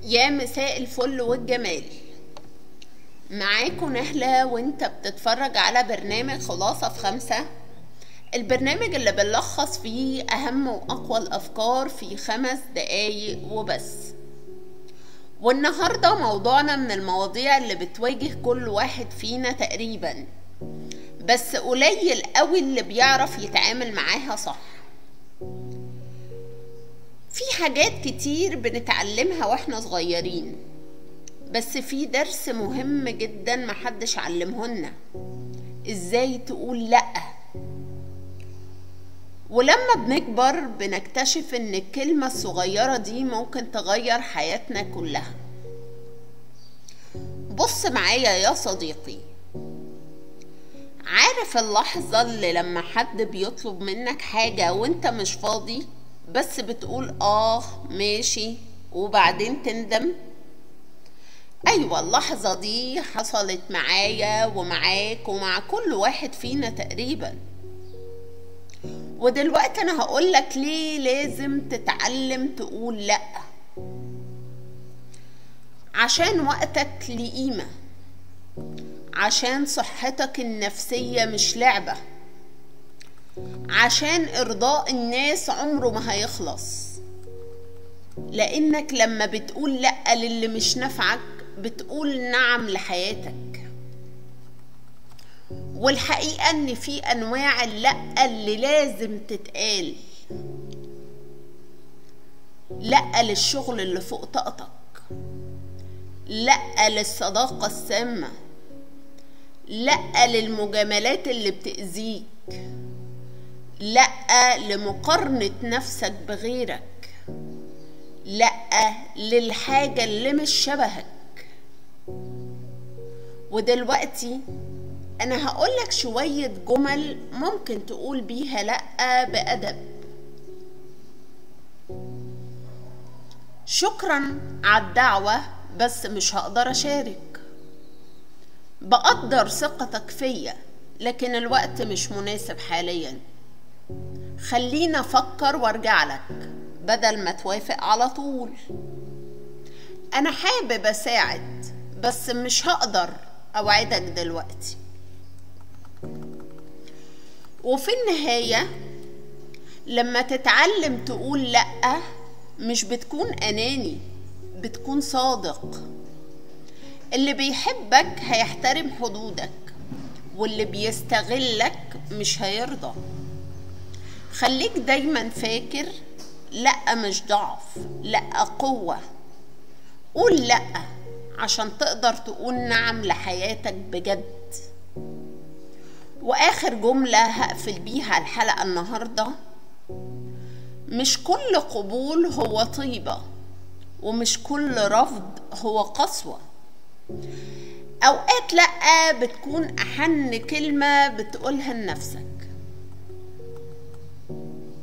يا مساء الفل والجمال. معاكم نهلة وانت بتتفرج على برنامج خلاصة في 5. البرنامج اللي بنلخص فيه أهم وأقوى الأفكار في 5 دقايق وبس. والنهاردة موضوعنا من المواضيع اللي بتواجه كل واحد فينا تقريبا، بس قليل قوي اللي بيعرف يتعامل معاها صح. في حاجات كتير بنتعلمها واحنا صغيرين، بس في درس مهم جدا محدش علمهولنا: ازاي تقول لأ. ولما بنكبر بنكتشف ان الكلمة الصغيرة دي ممكن تغير حياتنا كلها. بص معايا يا صديقي، عارف اللحظة اللي لما حد بيطلب منك حاجة وانت مش فاضي، بس بتقول ماشي وبعدين تندم؟ ايوه، اللحظة دي حصلت معايا ومعاك ومع كل واحد فينا تقريبا. ودلوقتي انا هقولك ليه لازم تتعلم تقول لأ. عشان وقتك ليه قيمة، عشان صحتك النفسية مش لعبة، عشان ارضاء الناس عمره ما هيخلص. لانك لما بتقول لأ للي مش نافعك بتقول نعم لحياتك. والحقيقة ان في انواع اللأ اللي لازم تتقال: لأ للشغل اللي فوق طاقتك، لأ للصداقة السامة، لأ للمجاملات اللي بتأذيك، لأ لمقارنة نفسك بغيرك، لأ للحاجة اللي مش شبهك. ودلوقتي أنا هقولك شوية جمل ممكن تقول بيها لأ بأدب. شكرا على الدعوة بس مش هقدر أشارك. بقدر ثقتك فيا لكن الوقت مش مناسب حاليا. خلينا أفكر وارجع لك بدل ما توافق على طول. أنا حابب أساعد بس مش هقدر أوعدك دلوقتي. وفي النهاية لما تتعلم تقول لأ مش بتكون أناني، بتكون صادق. اللي بيحبك هيحترم حدودك، واللي بيستغلك مش هيرضى. خليك دايما فاكر لأ مش ضعف، لأ قوة. قول لأ عشان تقدر تقول نعم لحياتك بجد. وآخر جملة هقفل بيها الحلقة النهاردة: مش كل قبول هو طيبة، ومش كل رفض هو قسوة. أوقات لأ بتكون أحن كلمة بتقولها لنفسك.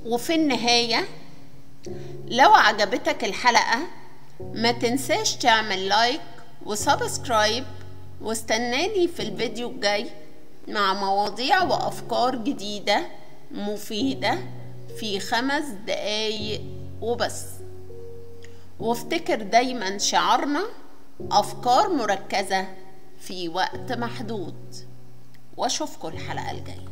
وفي النهاية لو عجبتك الحلقة ما تنساش تعمل لايك وسبسكرايب، واستناني في الفيديو الجاي مع مواضيع وأفكار جديدة مفيدة في 5 دقايق وبس. وافتكر دايما شعارنا: أفكار مركزة في وقت محدود. واشوفكم الحلقة الجاية.